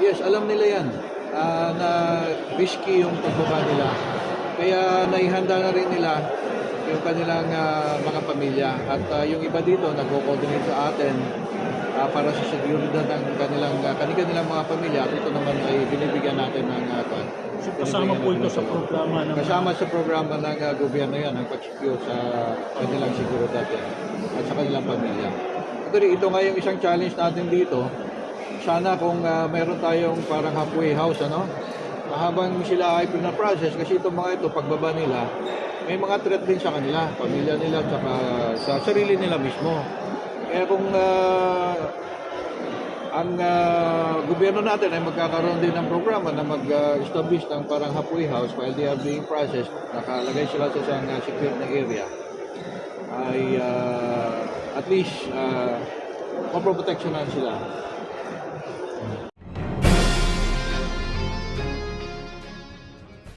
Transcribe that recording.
Yes, alam nila yan na risky yung pagbaba nila. Kaya naihanda na rin nila yung kanilang mga pamilya. At yung iba dito nagko-coordinate sa atin para sa seguridad ng kanilang mga pamilya. At ito naman ay binibigyan natin ng So, kasama po ito sa programa ng... kasama sa programa ng gobyerno yan, ang pag-secure sa kanilang seguridad yan, at sa kanilang pamilya. Actually, ito nga yung isang challenge natin dito. Sana kung meron tayong parang halfway house, ano? Habang sila ay pina-process, kasi itong mga ito, pagbaba nila, may mga threat din sa kanila, pamilya nila, tsaka sa sarili nila mismo. Kaya kung ang gobyerno natin ay magkakaroon din ng programa na mag-establish ng parang halfway house while they are being processed, nakalagay sila sa isang secured na area, ay at least maproproteksyonan sila.